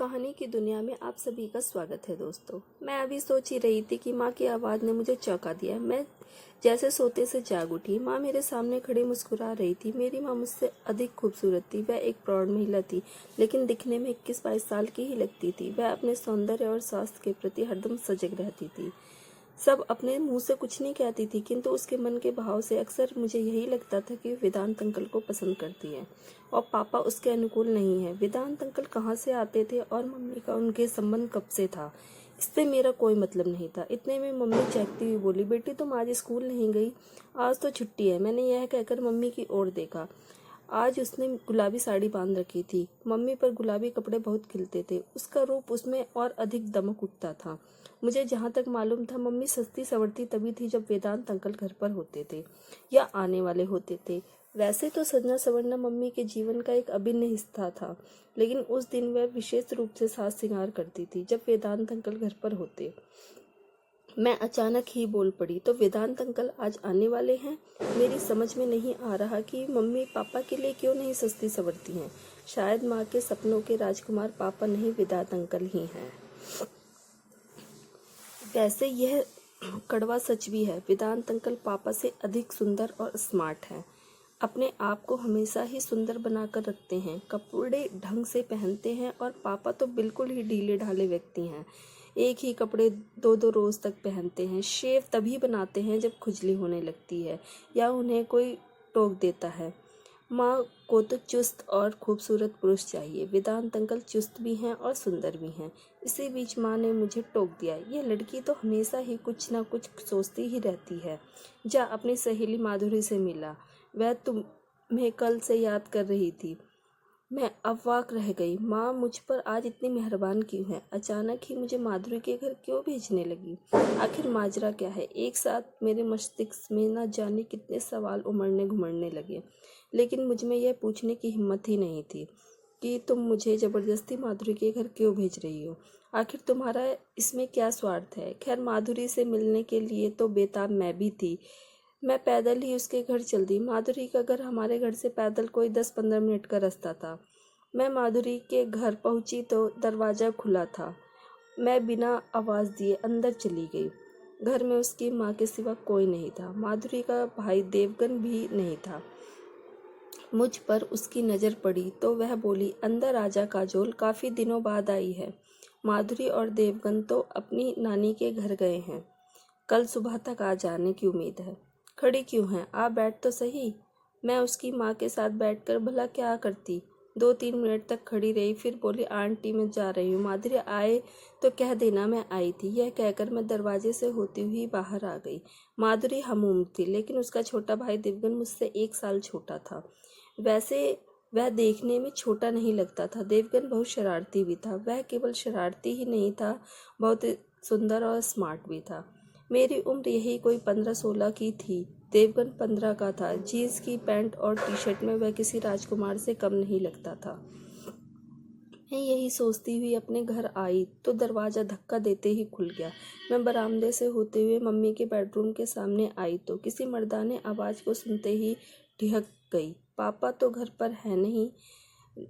कहानी की दुनिया में आप सभी का स्वागत है दोस्तों। मैं अभी सोच ही रही थी कि माँ की आवाज़ ने मुझे चौंका दिया। मैं जैसे सोते से जाग उठी। माँ मेरे सामने खड़ी मुस्कुरा रही थी। मेरी माँ मुझसे अधिक खूबसूरत थी। वह एक प्रौढ़ महिला थी, लेकिन दिखने में 21-22 साल की ही लगती थी। वह अपने सौंदर्य और स्वास्थ्य के प्रति हरदम सजग रहती थी। सब अपने मुंह से कुछ नहीं कहती थी, किंतु उसके मन के भाव से अक्सर मुझे यही लगता था कि वेदांत अंकल को पसंद करती है और पापा उसके अनुकूल नहीं है। वेदांत अंकल कहाँ से आते थे और मम्मी का उनके संबंध कब से था, इससे मेरा कोई मतलब नहीं था। इतने में मम्मी चहकती हुई बोली, बेटी तुम आज स्कूल नहीं गई? आज तो छुट्टी है। मैंने यह कहकर मम्मी की ओर देखा। आज उसने गुलाबी साड़ी बांध रखी थी। मम्मी पर गुलाबी कपड़े बहुत खिलते थे। उसका रूप उसमें और अधिक दमक उठता था। मुझे जहाँ तक मालूम था, मम्मी सस्ती सवरती तभी थी जब वेदांत अंकल घर पर होते थे या आने वाले होते थे। वैसे तो सजना संवरना मम्मी के जीवन का एक अभिन्न हिस्सा था, लेकिन उस दिन वह विशेष रूप से साज श्रृंगार करती थी जब वेदांत अंकल घर पर होते। मैं अचानक ही बोल पड़ी, तो वेदांत अंकल आज आने वाले हैं? मेरी समझ में नहीं आ रहा कि मम्मी पापा के लिए क्यों नहीं सस्ती सवरती हैं। शायद माँ के सपनों के राजकुमार पापा नहीं, वेदांत अंकल ही हैं। वैसे यह कड़वा सच भी है। वेदांत अंकल पापा से अधिक सुंदर और स्मार्ट हैं। अपने आप को हमेशा ही सुंदर बनाकर रखते हैं, कपड़े ढंग से पहनते हैं, और पापा तो बिल्कुल ही ढीले ढाले व्यक्ति हैं। एक ही कपड़े दो दो रोज तक पहनते हैं। शेव तभी बनाते हैं जब खुजली होने लगती है या उन्हें कोई टोक देता है। माँ को तो चुस्त और खूबसूरत पुरुष चाहिए। वेदांत अंकल चुस्त भी हैं और सुंदर भी हैं। इसी बीच माँ ने मुझे टोक दिया, यह लड़की तो हमेशा ही कुछ ना कुछ सोचती ही रहती है। जा अपनी सहेली माधुरी से मिला, वह तुम्हें कल से याद कर रही थी। मैं अवाक रह गई। माँ मुझ पर आज इतनी मेहरबान क्यों है? अचानक ही मुझे माधुरी के घर क्यों भेजने लगी? आखिर माजरा क्या है? एक साथ मेरे मस्तिष्क में न जाने कितने सवाल उमड़ने घुमड़ने लगे, लेकिन मुझ में यह पूछने की हिम्मत ही नहीं थी कि तुम मुझे ज़बरदस्ती माधुरी के घर क्यों भेज रही हो। आखिर तुम्हारा इसमें क्या स्वार्थ है? खैर, माधुरी से मिलने के लिए तो बेताब मैं भी थी। मैं पैदल ही उसके घर चल दी। माधुरी का घर हमारे घर से पैदल कोई 10-15 मिनट का रास्ता था। मैं माधुरी के घर पहुंची तो दरवाज़ा खुला था। मैं बिना आवाज़ दिए अंदर चली गई। घर में उसकी माँ के सिवा कोई नहीं था। माधुरी का भाई देवगन भी नहीं था। मुझ पर उसकी नज़र पड़ी तो वह बोली, अंदर आजा काजोल, काफ़ी दिनों बाद आई है। माधुरी और देवगन तो अपनी नानी के घर गए हैं। कल सुबह तक आ जाने की उम्मीद है। खड़ी क्यों हैं? आ बैठ तो सही। मैं उसकी माँ के साथ बैठकर भला क्या करती? 2-3 मिनट तक खड़ी रही, फिर बोली, आंटी मैं जा रही हूँ, माधुरी आए तो कह देना मैं आई थी। यह कहकर मैं दरवाजे से होती हुई बाहर आ गई। माधुरी हम उम्र थी, लेकिन उसका छोटा भाई देवगन मुझसे 1 साल छोटा था। वैसे वह देखने में छोटा नहीं लगता था। देवगन बहुत शरारती भी था। वह केवल शरारती ही नहीं था, बहुत सुंदर और स्मार्ट भी था। मेरी उम्र यही कोई 15-16 की थी। देवगन 15 का था। जीन्स की पैंट और टी शर्ट में वह किसी राजकुमार से कम नहीं लगता था। मैं यही सोचती हुई अपने घर आई तो दरवाज़ा धक्का देते ही खुल गया। मैं बरामदे से होते हुए मम्मी के बेडरूम के सामने आई तो किसी मर्दाने आवाज़ को सुनते ही ठिठक गई। पापा तो घर पर है नहीं,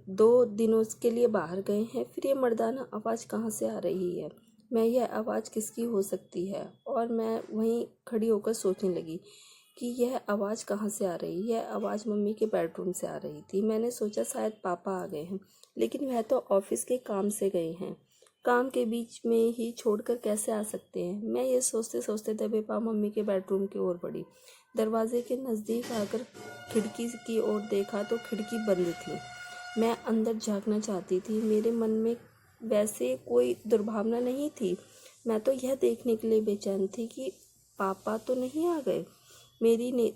2 दिनों के लिए बाहर गए हैं। फिर ये मर्दाना आवाज़ कहाँ से आ रही है? मैं यह आवाज़ किसकी हो सकती है? और मैं वहीं खड़ी होकर सोचने लगी कि यह आवाज़ कहाँ से आ रही। यह आवाज़ मम्मी के बेडरूम से आ रही थी। मैंने सोचा शायद पापा आ गए हैं, लेकिन वह तो ऑफिस के काम से गए हैं। काम के बीच में ही छोड़कर कैसे आ सकते हैं? मैं ये सोचते सोचते दबे पाँव मम्मी के बेडरूम की ओर बढ़ी। दरवाजे के नज़दीक आकर खिड़की की ओर देखा तो खिड़की बंद थी। मैं अंदर झांकना चाहती थी। मेरे मन में वैसे कोई दुर्भावना नहीं थी। मैं तो यह देखने के लिए बेचैन थी कि पापा तो नहीं आ गए।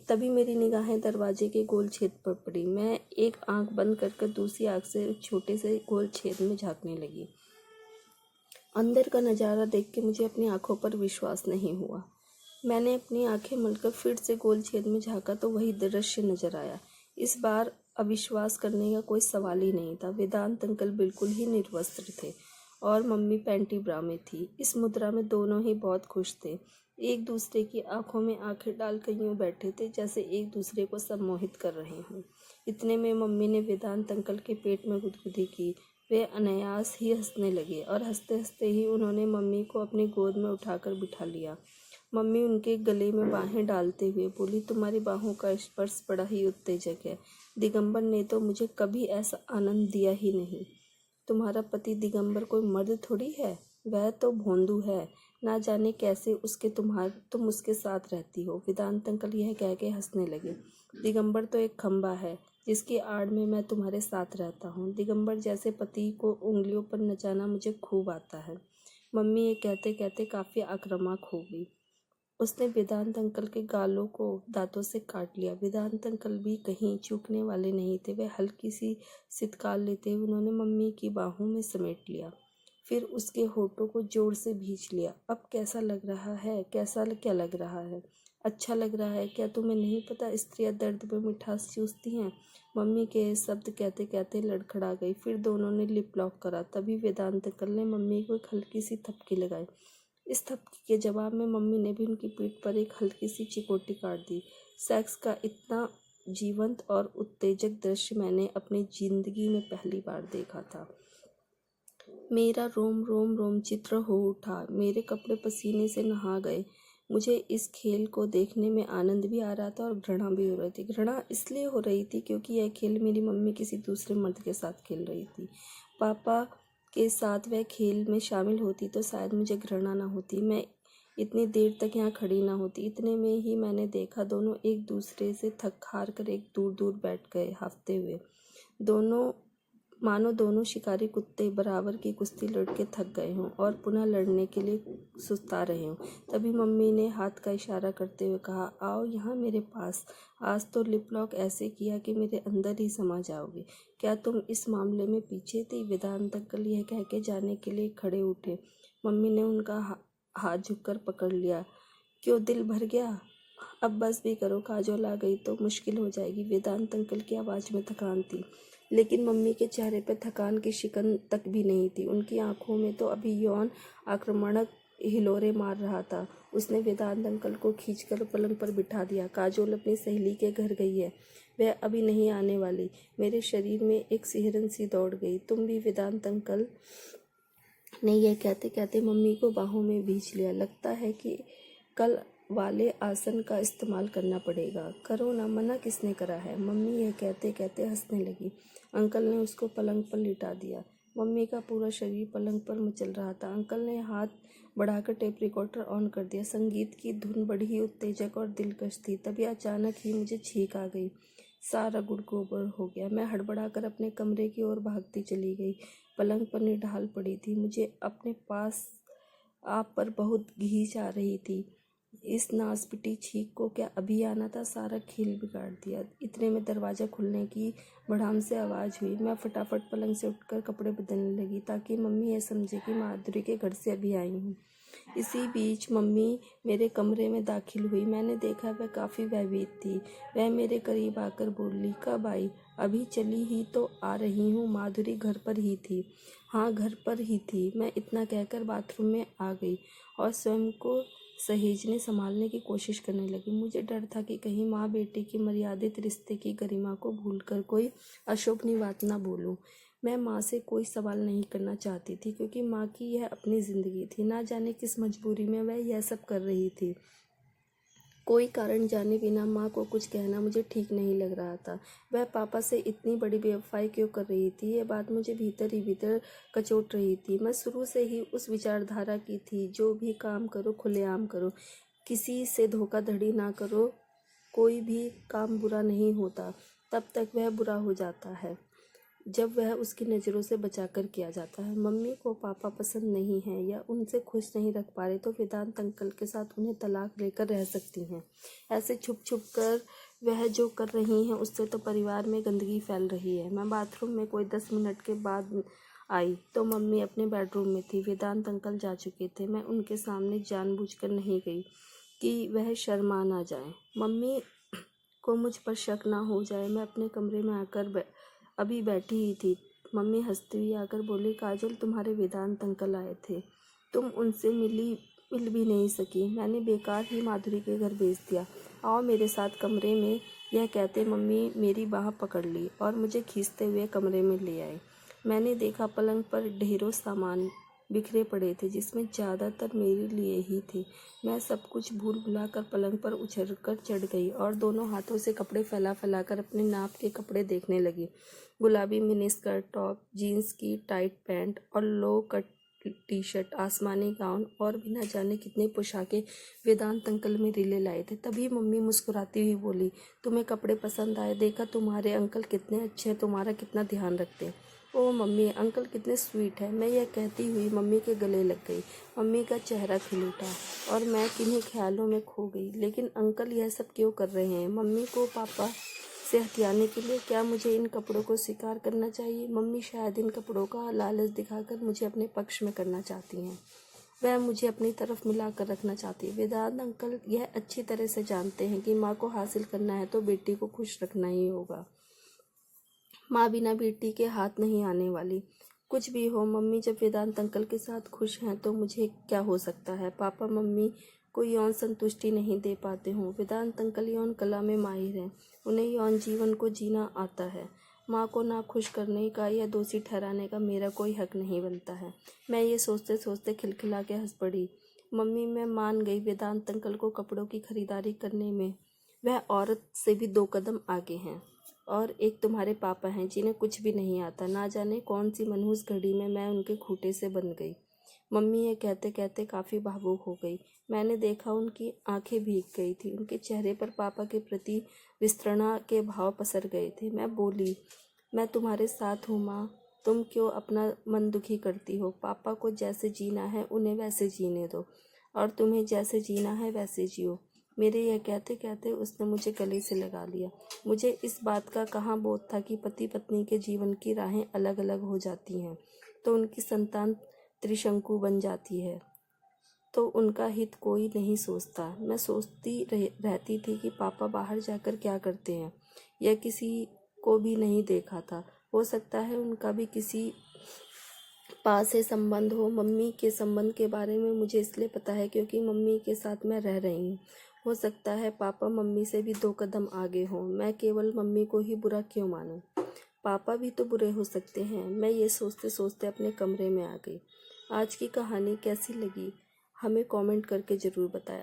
तभी मेरी निगाहें दरवाजे के गोल छेद पर पड़ी। मैं एक आंख बंद कर दूसरी आंख से छोटे से गोल छेद में झांकने लगी। अंदर का नज़ारा देख के मुझे अपनी आंखों पर विश्वास नहीं हुआ। मैंने अपनी आंखें मलकर फिर से गोल छेद में झांका तो वही दृश्य नजर आया। इस बार अविश्वास करने का कोई सवाल ही नहीं था। वेदांत अंकल बिल्कुल ही निर्वस्त्र थे और मम्मी पैंटी ब्रा में थी। इस मुद्रा में दोनों ही बहुत खुश थे। एक दूसरे की आंखों में आंखें डालकर यूं बैठे थे जैसे एक दूसरे को सम्मोहित कर रहे हों। इतने में मम्मी ने वेदांत अंकल के पेट में गुदगुदी की। वे अनायास ही हंसने लगे और हंसते हंसते ही उन्होंने मम्मी को अपनी गोद में उठाकर बिठा लिया। मम्मी उनके गले में बाहें डालते हुए बोली, तुम्हारी बाहों का स्पर्श बड़ा ही उत्तेजक है। दिगंबर ने तो मुझे कभी ऐसा आनंद दिया ही नहीं। तुम्हारा पति दिगंबर कोई मर्द थोड़ी है, वह तो भोंदू है। ना जाने कैसे तुम उसके साथ रहती हो। वेदांत अंकल यह कह के हंसने लगे। दिगंबर तो एक खंबा है जिसकी आड़ में मैं तुम्हारे साथ रहता हूँ। दिगंबर जैसे पति को उंगलियों पर नचाना मुझे खूब आता है। मम्मी ये कहते कहते काफ़ी आक्रामक हो गई। उसने वेदांत अंकल के गालों को दांतों से काट लिया। वेदांत अंकल भी कहीं चूकने वाले नहीं थे। वे हल्की सी सितकार लेते हुए उन्होंने मम्मी की बाहों में समेट लिया, फिर उसके होठों को जोर से भींच लिया। अब कैसा लग रहा है? कैसा क्या लग रहा है? अच्छा लग रहा है क्या? तुम्हें नहीं पता स्त्रियां दर्द में मिठास चूसती हैं? मम्मी के शब्द कहते कहते लड़खड़ा गई। फिर दोनों ने लिप लॉक करा। तभी वेदांत अंकल ने मम्मी को एक हल्की सी थपकी लगाई। इस थपकी के जवाब में मम्मी ने भी उनकी पीठ पर एक हल्की सी चिकोटी काट दी। सेक्स का इतना जीवंत और उत्तेजक दृश्य मैंने अपनी जिंदगी में पहली बार देखा था। मेरा रोम रोम रोमचित्र हो उठा। मेरे कपड़े पसीने से नहा गए। मुझे इस खेल को देखने में आनंद भी आ रहा था और घृणा भी हो रही थी। घृणा इसलिए हो रही थी क्योंकि यह खेल मेरी मम्मी किसी दूसरे मर्द के साथ खेल रही थी। पापा के साथ वह खेल में शामिल होती तो शायद मुझे घृणा ना होती, मैं इतनी देर तक यहाँ खड़ी ना होती। इतने में ही मैंने देखा दोनों एक दूसरे से थक हार कर एक दूर दूर बैठ गए, हाफते हुए। मानो दोनों शिकारी कुत्ते बराबर की कुश्ती लड़के थक गए हों और पुनः लड़ने के लिए सुस्ता रहे हों। तभी मम्मी ने हाथ का इशारा करते हुए कहा, आओ यहाँ मेरे पास। आज तो लिप लॉक ऐसे किया कि मेरे अंदर ही समा जाओगे। क्या तुम इस मामले में पीछे थी? वेदांत अंकल यह कह के जाने के लिए खड़े उठे। मम्मी ने उनका हाथ झुककर पकड़ लिया। क्यों, दिल भर गया? अब बस भी करो, काजोल आ गई तो मुश्किल हो जाएगी। वेदांत अंकल की आवाज़ में थकान थी, लेकिन मम्मी के चेहरे पर थकान की शिकन तक भी नहीं थी। उनकी आंखों में तो अभी यौन आक्रमणक हिलोरे मार रहा था। उसने वेदांत अंकल को खींचकर पलंग पर बिठा दिया। काजोल अपनी सहेली के घर गई है, वह अभी नहीं आने वाली। मेरे शरीर में एक सिहरन सी दौड़ गई। तुम भी? वेदांत अंकल ने यह कहते कहते मम्मी को बाहों में भींच लिया। लगता है कि कल वाले आसन का इस्तेमाल करना पड़ेगा। करो ना, मना किसने करा है? मम्मी यह कहते कहते हंसने लगी। अंकल ने उसको पलंग पर लिटा दिया। मम्मी का पूरा शरीर पलंग पर मचल रहा था। अंकल ने हाथ बढ़ाकर टेप रिकॉर्डर ऑन कर दिया। संगीत की धुन बड़ी ही उत्तेजक और दिलकश थी। तभी अचानक ही मुझे छींक आ गई। सारा गुड़ गोबर हो गया। मैं हड़बड़ाकर अपने कमरे की ओर भागती चली गई। पलंग पर निढाल पड़ी थी। मुझे अपने पास आप पर बहुत घींच आ रही थी। इस नासपिटी छींक को क्या अभी आना था? सारा खेल बिगाड़ दिया। इतने में दरवाज़ा खुलने की बढ़ाम से आवाज़ हुई। मैं फटाफट पलंग से उठकर कपड़े बदलने लगी ताकि मम्मी यह समझे कि माधुरी के घर से अभी आई हूँ। इसी बीच मम्मी मेरे कमरे में दाखिल हुई। मैंने देखा वह काफ़ी भयभीत थी। वह मेरे करीब आकर बोली, कब आई? अभी चली ही तो आ रही हूँ। माधुरी घर पर ही थी? हाँ, घर पर ही थी। मैं इतना कहकर बाथरूम में आ गई और स्वयं को सहेजने संभालने की कोशिश करने लगी। मुझे डर था कि कहीं माँ बेटी की मर्यादित रिश्ते की गरिमा को भूलकर कोई अशोभनीय बात ना बोलूं। मैं माँ से कोई सवाल नहीं करना चाहती थी क्योंकि माँ की यह अपनी ज़िंदगी थी। ना जाने किस मजबूरी में वह यह सब कर रही थी। कोई कारण जाने बिना माँ को कुछ कहना मुझे ठीक नहीं लग रहा था। वह पापा से इतनी बड़ी बेवफाई क्यों कर रही थी? ये बात मुझे भीतर ही भीतर कचोट रही थी। मैं शुरू से ही उस विचारधारा की थी, जो भी काम करो खुलेआम करो, किसी से धोखाधड़ी ना करो। कोई भी काम बुरा नहीं होता तब तक वह बुरा हो जाता है जब वह उसकी नज़रों से बचाकर किया जाता है। मम्मी को पापा पसंद नहीं है या उनसे खुश नहीं रख पा रहे तो वेदांत अंकल के साथ उन्हें तलाक लेकर रह सकती हैं। ऐसे छुप छुप कर वह जो कर रही हैं उससे तो परिवार में गंदगी फैल रही है। मैं बाथरूम में कोई 10 मिनट के बाद आई तो मम्मी अपने बेडरूम में थी। वेदांत अंकल जा चुके थे। मैं उनके सामने जानबूझकर नहीं गई कि वह शर्मा ना जाए, मम्मी को मुझ पर शक ना हो जाए। मैं अपने कमरे में आकर अभी बैठी ही थी। मम्मी हंसती हुई आकर बोली, काजल, तुम्हारे वेदांत अंकल आए थे, तुम उनसे मिल भी नहीं सकी। मैंने बेकार ही माधुरी के घर भेज दिया। आओ मेरे साथ कमरे में। यह कहते मम्मी मेरी बाह पकड़ ली और मुझे खींचते हुए कमरे में ले आए। मैंने देखा पलंग पर ढेरों सामान बिखरे पड़े थे, जिसमें ज़्यादातर मेरे लिए ही थे। मैं सब कुछ भूल भुलाकर पलंग पर उछलकर चढ़ गई और दोनों हाथों से कपड़े फैला फैलाकर अपने नाप के कपड़े देखने लगी। गुलाबी मिनी स्कर्ट, टॉप, जीन्स की टाइट पैंट और लो कट टी शर्ट, आसमानी गाउन और भी न जाने कितनी पोशाकें वेदांत अंकल मेरे लिए लाए थे। तभी मम्मी मुस्कुराती हुई बोली, तुम्हें कपड़े पसंद आए? देखा तुम्हारे अंकल कितने अच्छे हैं, तुम्हारा कितना ध्यान रखते हैं। ओह मम्मी, अंकल कितने स्वीट है। मैं यह कहती हुई मम्मी के गले लग गई। मम्मी का चेहरा खिल उठा और मैं किन्हीं ख्यालों में खो गई। लेकिन अंकल यह सब क्यों कर रहे हैं? मम्मी को पापा से हथियाने के लिए? क्या मुझे इन कपड़ों को स्वीकार करना चाहिए? मम्मी शायद इन कपड़ों का लालच दिखाकर मुझे अपने पक्ष में करना चाहती हैं। वह मुझे अपनी तरफ मिलाकर रखना चाहती है। वेदांत अंकल यह अच्छी तरह से जानते हैं कि माँ को हासिल करना है तो बेटी को खुश रखना ही होगा। माँ बिना बेटी के हाथ नहीं आने वाली। कुछ भी हो मम्मी जब वेदांत अंकल के साथ खुश हैं तो मुझे क्या हो सकता है। पापा मम्मी को यौन संतुष्टि नहीं दे पाते हों। वेदांत अंकल यौन कला में माहिर हैं, उन्हें यौन जीवन को जीना आता है। माँ को ना खुश करने का या दोषी ठहराने का मेरा कोई हक नहीं बनता है। मैं ये सोचते सोचते खिलखिला के हंस पड़ी। मम्मी, मैं मान गई वेदांत अंकल को कपड़ों की खरीदारी करने में वह औरत से भी 2 कदम आगे हैं। और एक तुम्हारे पापा हैं जिन्हें कुछ भी नहीं आता। ना जाने कौन सी मनहूस घड़ी में मैं उनके खूंटे से बन गई। मम्मी ये कहते कहते काफ़ी भावुक हो गई। मैंने देखा उनकी आंखें भीग गई थी। उनके चेहरे पर पापा के प्रति विस्तृणा के भाव पसर गए थे। मैं बोली, मैं तुम्हारे साथ हूँ माँ, तुम क्यों अपना मन दुखी करती हो? पापा को जैसे जीना है उन्हें वैसे जीने दो और तुम्हें जैसे जीना है वैसे जियो। मेरे यह कहते कहते उसने मुझे गले से लगा लिया। मुझे इस बात का कहाँ बोध था कि पति पत्नी के जीवन की राहें अलग अलग हो जाती हैं तो उनकी संतान त्रिशंकु बन जाती है, तो उनका हित कोई नहीं सोचता। मैं सोचती रहती थी कि पापा बाहर जाकर क्या करते हैं। यह किसी को भी नहीं देखा था। हो सकता है उनका भी किसी पास से संबंध हो। मम्मी के संबंध के बारे में मुझे इसलिए पता है क्योंकि मम्मी के साथ मैं रह रही हूँ। हो सकता है पापा मम्मी से भी 2 कदम आगे हों। मैं केवल मम्मी को ही बुरा क्यों मानूं? पापा भी तो बुरे हो सकते हैं। मैं ये सोचते सोचते अपने कमरे में आ गई। आज की कहानी कैसी लगी हमें कमेंट करके ज़रूर बताएं।